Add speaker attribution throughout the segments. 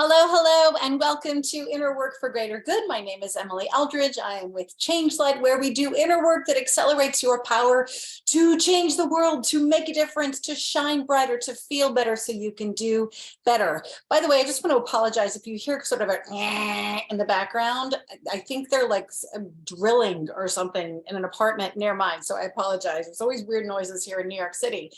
Speaker 1: Hello, and welcome to Inner Work for Greater Good. My name is Emily Eldridge. I am with Changelight, where we do inner work that accelerates your power to change the world, to make a difference, to shine brighter, to feel better so you can do better. By the way, I just want to apologize if you hear sort of a in the background. I think they're like drilling or something in an apartment near mine, so I apologize. There's always weird noises here in New York City.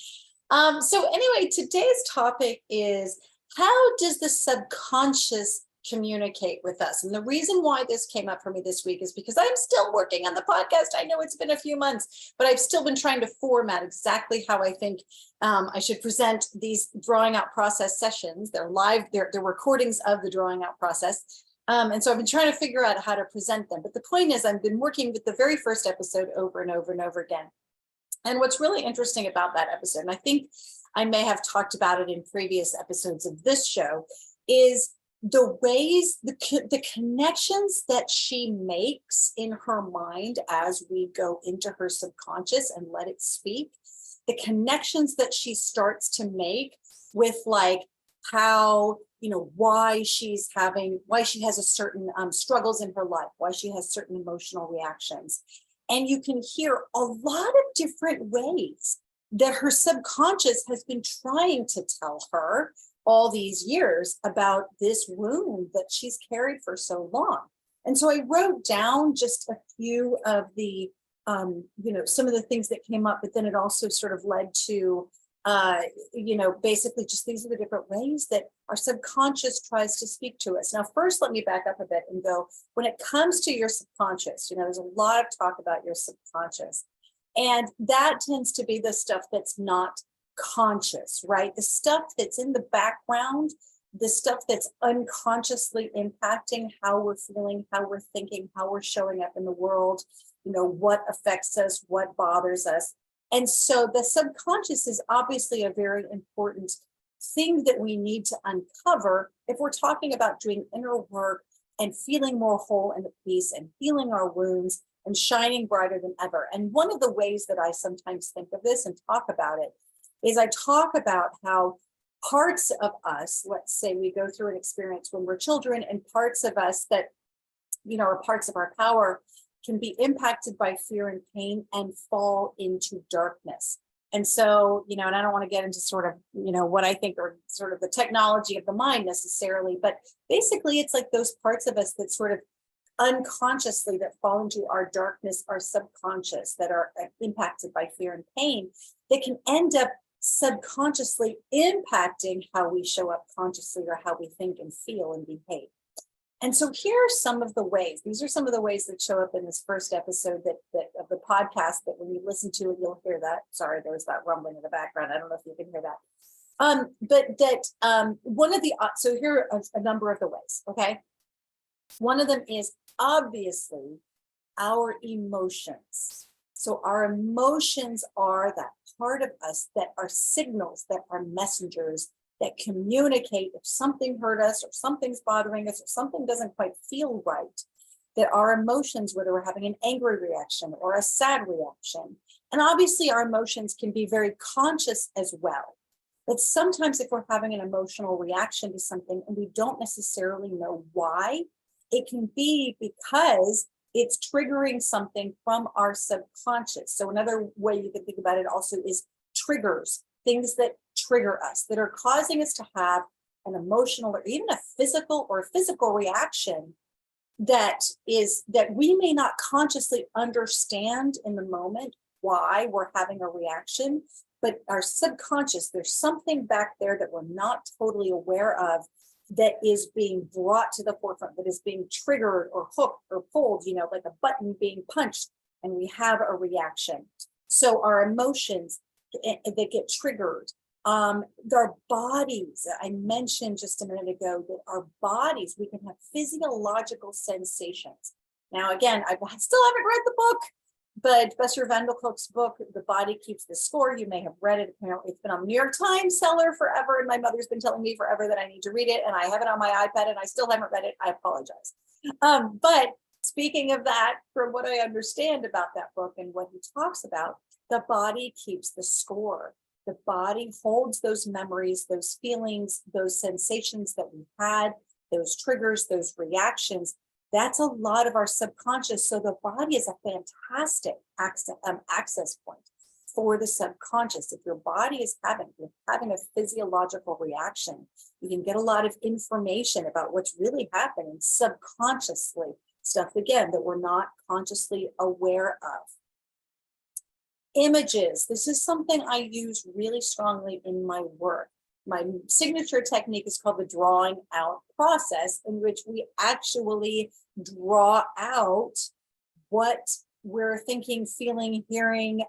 Speaker 1: So anyway, today's topic is, how does the subconscious communicate with us? And the reason why this came up for me this week is because I'm still working on the podcast. I know it's been a few months, but I've still been trying to format exactly how I think I should present these drawing out process sessions. They're live, they're recordings of the drawing out process. And so I've been trying to figure out how to present them. But the point is, I've been working with the very first episode over and over and over again. And what's really interesting about that episode, and I think I may have talked about it in previous episodes of this show, is the ways, the connections that she makes in her mind as we go into her subconscious and let it speak, the connections that she starts to make with like how, why she has a certain struggles in her life, why she has certain emotional reactions. And you can hear a lot of different ways that her subconscious has been trying to tell her all these years about this wound that she's carried for so long. And so I wrote down just a few of the, some of the things that came up, but then it also sort of led to, basically just these are the different ways that our subconscious tries to speak to us. Now, first, let me back up a bit and go, when it comes to your subconscious, there's a lot of talk about your subconscious. And that tends to be the stuff that's not conscious, right? The stuff that's in the background, the stuff that's unconsciously impacting how we're feeling, how we're thinking, how we're showing up in the world, what affects us, what bothers us. And so the subconscious is obviously a very important thing that we need to uncover if we're talking about doing inner work and feeling more whole and at peace and healing our wounds and shining brighter than ever. And one of the ways that I sometimes think of this and talk about it is I talk about how parts of us, let's say we go through an experience when we're children, and parts of us that, are parts of our power can be impacted by fear and pain and fall into darkness. And so, and I don't want to get into sort of, what I think are sort of the technology of the mind necessarily, but basically it's like those parts of us that sort of unconsciously that fall into our darkness, our subconscious, that are impacted by fear and pain, they can end up subconsciously impacting how we show up consciously or how we think and feel and behave. And so here are some of the ways, these are some of the ways that show up in this first episode that of the podcast, that when you listen to it, you'll hear that. Sorry, there was that rumbling in the background. I don't know if you can hear that. But that one of the, so here are a number of the ways, okay? One of them is obviously our emotions. So our emotions are that part of us that are signals, that are messengers, that communicate if something hurt us or something's bothering us or something doesn't quite feel right, that our emotions, whether we're having an angry reaction or a sad reaction, and obviously our emotions can be very conscious as well. But sometimes if we're having an emotional reaction to something and we don't necessarily know why, it can be because it's triggering something from our subconscious. So another way you can think about it also is triggers, things that trigger us, that are causing us to have an emotional or even a physical reaction that we may not consciously understand in the moment why we're having a reaction, but our subconscious, there's something back there that we're not totally aware of that is being brought to the forefront, that is being triggered or hooked or pulled, like a button being punched, and we have a reaction. So our emotions, they get triggered. Our bodies, I mentioned just a minute ago that our bodies, we can have physiological sensations. Now, again, I still haven't read the book, but Buster Van Kolk's book, The Body Keeps the Score, you may have read it. Apparently, it's been on New York Times seller forever, and my mother's been telling me forever that I need to read it, and I have it on my iPad, and I still haven't read it. I apologize. But speaking of that, from what I understand about that book and what he talks about, the body keeps the score. The body holds those memories, those feelings, those sensations that we had, those triggers, those reactions, that's a lot of our subconscious. So the body is a fantastic access point for the subconscious. If your body is having a physiological reaction, you can get a lot of information about what's really happening subconsciously, stuff again that we're not consciously aware of. Images. This is something I use really strongly in my work. My signature technique is called the drawing out process, in which we actually draw out what we're thinking, feeling, hearing,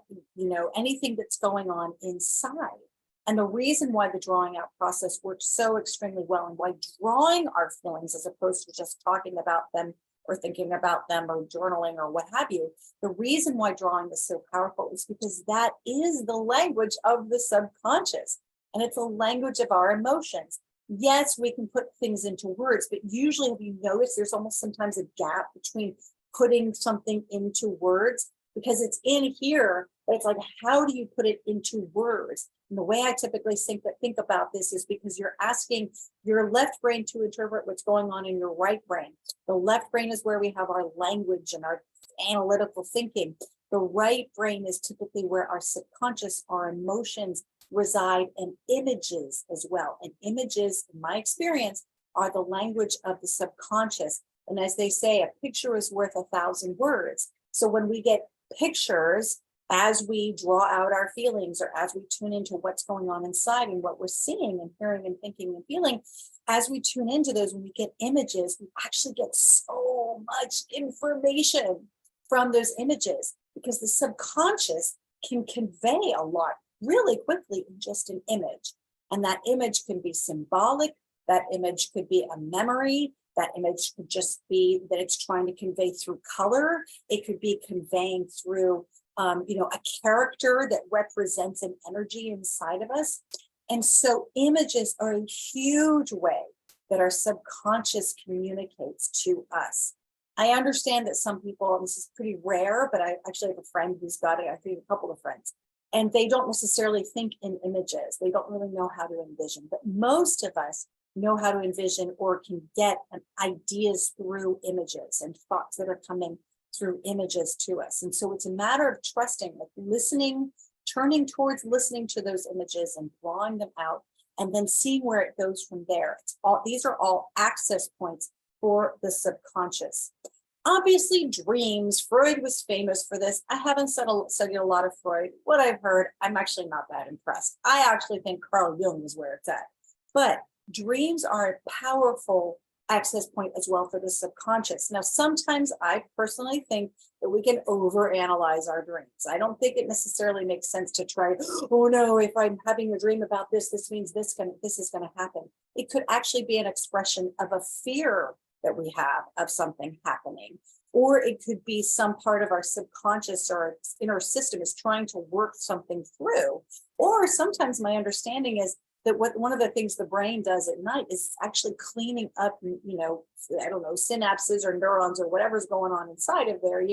Speaker 1: anything that's going on inside. And the reason why the drawing out process works so extremely well, and why drawing our feelings as opposed to just talking about them or thinking about them or journaling or what have you, the reason why drawing is so powerful is because that is the language of the subconscious, and it's a language of our emotions. Yes, we can put things into words, but usually, if you notice, there's almost sometimes a gap between putting something into words, because it's in here, but it's like, how do you put it into words? And the way I typically think about this is because you're asking your left brain to interpret what's going on in your right brain. The left brain is where we have our language and our analytical thinking. The right brain is typically where our subconscious, our emotions reside, and images as well. And images, in my experience, are the language of the subconscious. And as they say, a picture is worth 1,000 words. So when we get pictures, as we draw out our feelings, or as we tune into what's going on inside and what we're seeing and hearing and thinking and feeling, as we tune into those, when we get images, we actually get so much information from those images, because the subconscious can convey a lot really quickly in just an image. And that image can be symbolic. That image could be a memory. That image could just be that it's trying to convey through color. It could be conveying through, a character that represents an energy inside of us. And so images are a huge way that our subconscious communicates to us. I understand that some people, this is pretty rare, but I actually have a friend who's got it. I think a couple of friends, and they don't necessarily think in images. They don't really know how to envision, but most of us know how to envision or can get ideas through images and thoughts that are coming through images to us. And so it's a matter of trusting, like listening, turning towards listening to those images and drawing them out, and then seeing where it goes from there. These are all access points for the subconscious. Obviously, dreams. Freud was famous for this. I haven't studied a lot of Freud. What I've heard, I'm actually not that impressed. I actually think Carl Jung is where it's at. But dreams are a powerful access point as well for the subconscious. Now, sometimes I personally think that we can overanalyze our dreams. I don't think it necessarily makes sense to try, oh no, if I'm having a dream about this, this means this is going to happen. It could actually be an expression of a fear that we have of something happening. Or it could be some part of our subconscious or inner system is trying to work something through. Or sometimes my understanding is that one of the things the brain does at night is actually cleaning up, synapses or neurons or whatever's going on inside of there.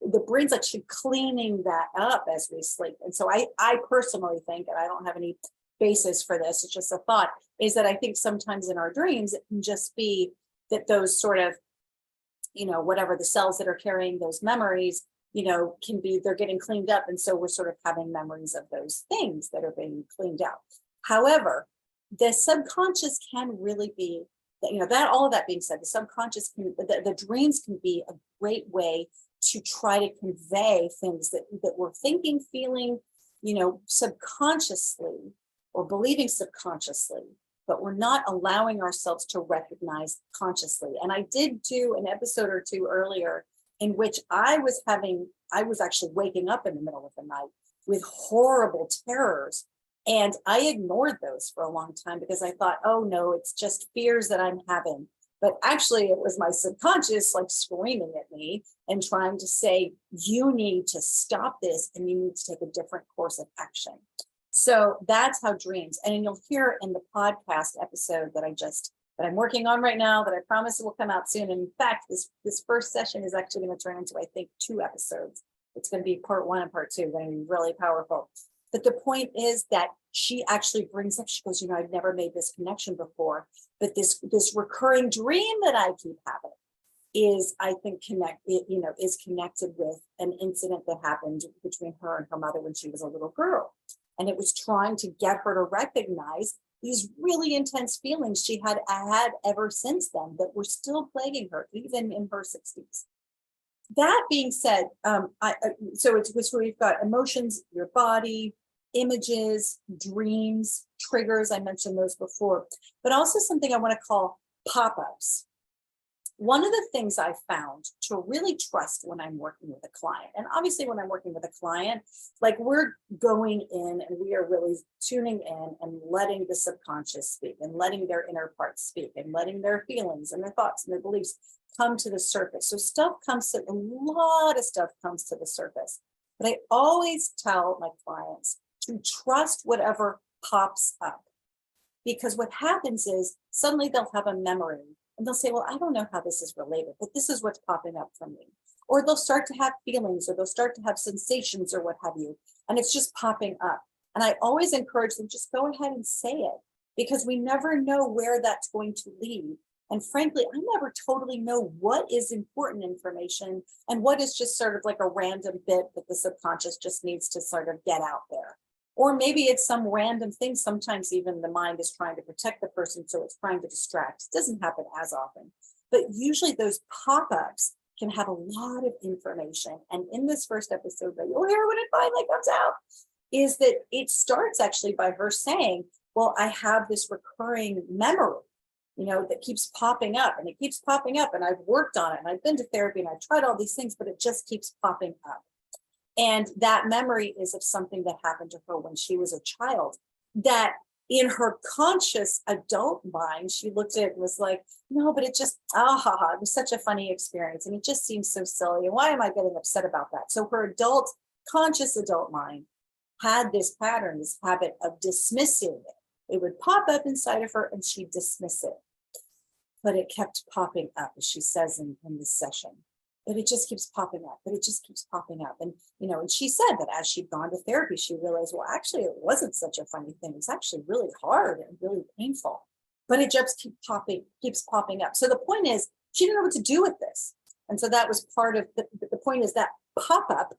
Speaker 1: The brain's actually cleaning that up as we sleep. And so I personally think, and I don't have any basis for this, it's just a thought, is that I think sometimes in our dreams, it can just be that those sort of, whatever the cells that are carrying those memories, they're getting cleaned up. And so we're sort of having memories of those things that are being cleaned out. However, the subconscious can really be, all of that being said, the subconscious the dreams can be a great way to try to convey things that we're thinking, feeling, subconsciously or believing subconsciously, but we're not allowing ourselves to recognize consciously. And I did do an episode or two earlier in which I was actually waking up in the middle of the night with horrible terrors. And I ignored those for a long time because I thought, oh no, it's just fears that I'm having. But actually it was my subconscious like screaming at me and trying to say, you need to stop this and you need to take a different course of action. So that's how dreams, and you'll hear in the podcast episode that I'm working on right now, that I promise will come out soon. And in fact, this first session is actually going to turn into, I think, 2 episodes. It's going to be part 1 and part 2, going to be really powerful. But the point is that she actually brings up, she goes, I've never made this connection before. But this recurring dream that I keep having is, I think, is connected with an incident that happened between her and her mother when she was a little girl. And it was trying to get her to recognize these really intense feelings she had had ever since then that were still plaguing her, even in her 60s. That being said, so we've got emotions, your body, images, dreams, triggers. I mentioned those before, but also something I want to call pop-ups. One of the things I found to really trust when I'm working with a client, and obviously when I'm working with a client, like we're going in and we are really tuning in and letting the subconscious speak and letting their inner parts speak and letting their feelings and their thoughts and their beliefs come to the surface. So a lot of stuff comes to the surface. But I always tell my clients to trust whatever pops up, because what happens is suddenly they'll have a memory and they'll say, well, I don't know how this is related, but this is what's popping up for me. Or they'll start to have feelings, or they'll start to have sensations, or what have you, and it's just popping up. And I always encourage them, just go ahead and say it, because we never know where that's going to lead. And frankly, I never totally know what is important information and what is just sort of like a random bit that the subconscious just needs to sort of get out there. Or maybe it's some random thing. Sometimes even the mind is trying to protect the person, so it's trying to distract. It doesn't happen as often, but usually those pop-ups can have a lot of information. And in this first episode that you'll hear when it finally comes out, is that it starts actually by her saying, well, I have this recurring memory, that keeps popping up, and it keeps popping up, and I've worked on it, and I've been to therapy, and I've tried all these things, but it just keeps popping up. And that memory is of something that happened to her when she was a child, that in her conscious adult mind, she looked at it and was like, no, but it was such a funny experience. And it just seems so silly. And why am I getting upset about that? So her conscious adult mind had this pattern, this habit of dismissing it. It would pop up inside of her and she'd dismiss it. But it kept popping up, as she says in this session. But it just keeps popping up, but it just keeps popping up. And, and she said that as she'd gone to therapy, she realized, well, actually, it wasn't such a funny thing. It's actually really hard and really painful, but it just keeps popping up. So the point is, she didn't know what to do with this. And so that was part of the point, is that pop-up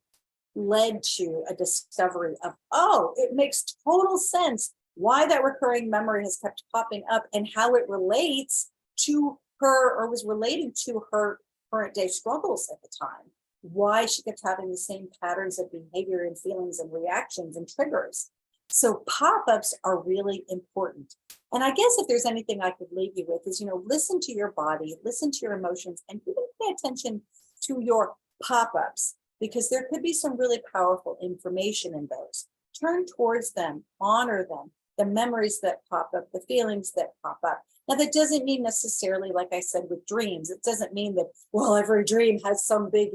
Speaker 1: led to a discovery of, oh, it makes total sense why that recurring memory has kept popping up and how it relates to her, or was related to her current day struggles at the time, why she kept having the same patterns of behavior and feelings and reactions and triggers. So pop-ups are really important. And I guess if there's anything I could leave you with is, listen to your body, listen to your emotions, and even pay attention to your pop-ups, because there could be some really powerful information in those. Turn towards them, honor them, the memories that pop up, the feelings that pop up. Now, that doesn't mean necessarily, like I said, with dreams, it doesn't mean that, well, every dream has some big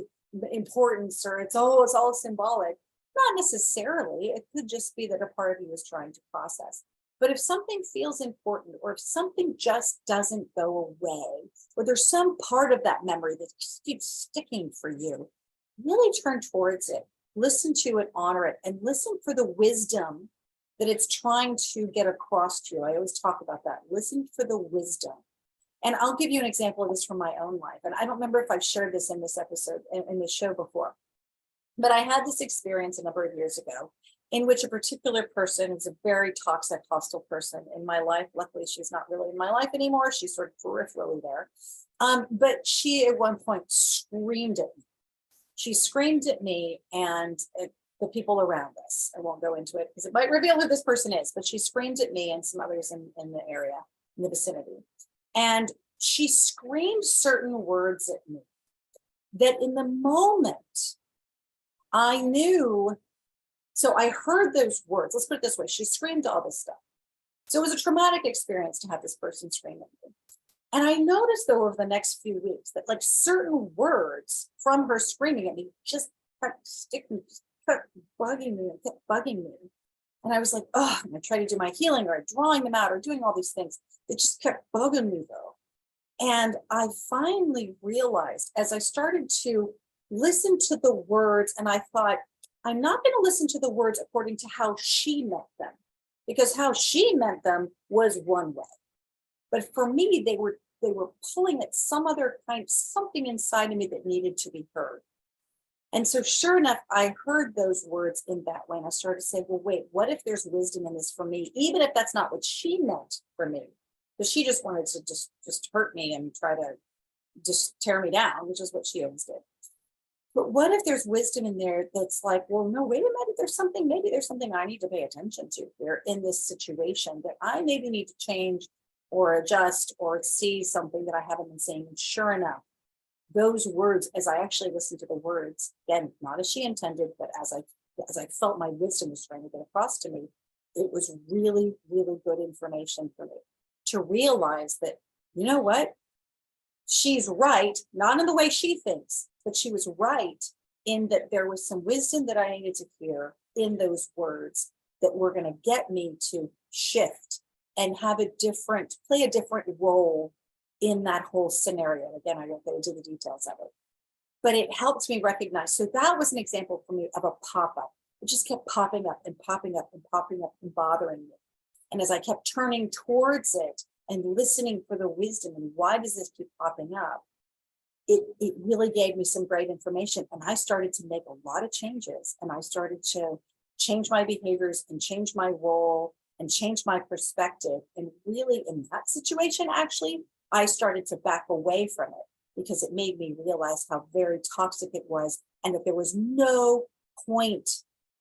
Speaker 1: importance, or it's all symbolic. Not necessarily. It could just be that a part of you is trying to process. But if something feels important, or if something just doesn't go away, or there's some part of that memory that just keeps sticking for you, really turn towards it, listen to it, honor it, and listen for the wisdom that it's trying to get across to you. I always talk about that. Listen for the wisdom. And I'll give you an example of this from my own life. And I don't remember if I've shared this in this episode, in this show before, but I had this experience a number of years ago in which a particular person is a very toxic, hostile person in my life. Luckily, she's not really in my life anymore. She's sort of peripherally there. But she at one point screamed at me. She screamed at me and the people around us. I won't go into it because it might reveal who this person is, but she screamed at me and some others in the area, in the vicinity. And she screamed certain words at me that in the moment I knew. So I heard those words. Let's put it this way. She screamed all this stuff. So it was a traumatic experience to have this person scream at me. And I noticed, though, over the next few weeks that like certain words from her screaming at me just kept sticking, kept bugging me and kept bugging me. And I was like, oh, I'm going to try to do my healing or drawing them out or doing all these things. It just kept bugging me, though. And I finally realized as I started to listen to the words, and I thought, I'm not going to listen to the words according to how she meant them, because how she meant them was one way. But for me, they were pulling at some other kind, something inside of me that needed to be heard. And so sure enough, I heard those words in that way. And I started to say, well, wait, what if there's wisdom in this for me? Even if that's not what she meant for me, because she just wanted to just hurt me and try to just tear me down, which is what she always did. But what if there's wisdom in there that's like, well, no, wait a minute, maybe there's something I need to pay attention to here in this situation that I maybe need to change or adjust or see something that I haven't been seeing. And sure enough, those words, as I actually listened to the words, again, not as she intended, but as I felt my wisdom was trying to get across to me, it was really, really good information for me to realize that, you know what? She's right, not in the way she thinks, but she was right in that there was some wisdom that I needed to hear in those words that were going to get me to shift and have play a different role in that whole scenario. Again, I won't go into the details of it, but it helped me recognize. So that was an example for me of a pop-up. It just kept popping up and popping up and popping up and bothering me. And as I kept turning towards it and listening for the wisdom and why does this keep popping up, it really gave me some great information. And I started to make a lot of changes, and I started to change my behaviors and change my role and change my perspective. And really in that situation, actually, I started to back away from it because it made me realize how very toxic it was and that there was no point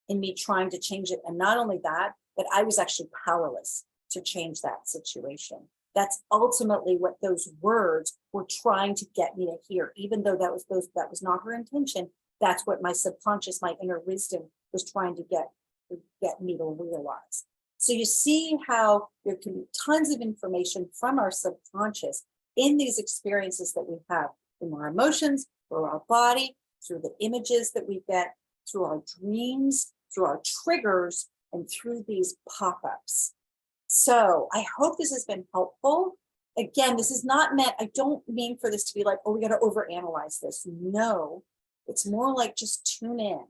Speaker 1: in me trying to change it. And not only that, but I was actually powerless to change that situation. That's ultimately what those words were trying to get me to hear, even though that was not her intention. That's what my subconscious, my inner wisdom was trying to get me to realize. So you see how there can be tons of information from our subconscious in these experiences that we have in our emotions, through our body, through the images that we get, through our dreams, through our triggers, and through these pop-ups. So I hope this has been helpful. Again, this is not meant, I don't mean for this to be like, oh, we got to overanalyze this. No, it's more like just tune in,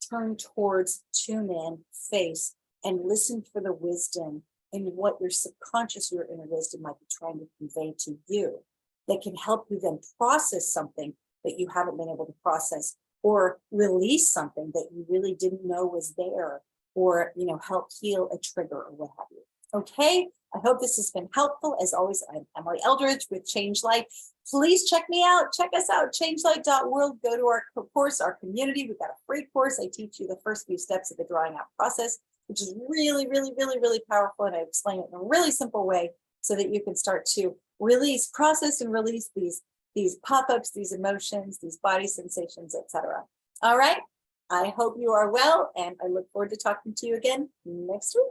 Speaker 1: turn towards, tune in, face, and listen for the wisdom in what your subconscious, your inner wisdom might be trying to convey to you that can help you then process something that you haven't been able to process, or release something that you really didn't know was there, or help heal a trigger or what have you. Okay, I hope this has been helpful. As always, I'm Emily Eldridge with Change Light. Please check me out. Check us out, changelight.world. Go to our course, our community. We've got a free course. I teach you the first few steps of the drawing out process, which is really, really, really, really powerful. And I explain it in a really simple way so that you can start to process and release these pop-ups, these emotions, these body sensations, etc. All right. I hope you are well, and I look forward to talking to you again next week.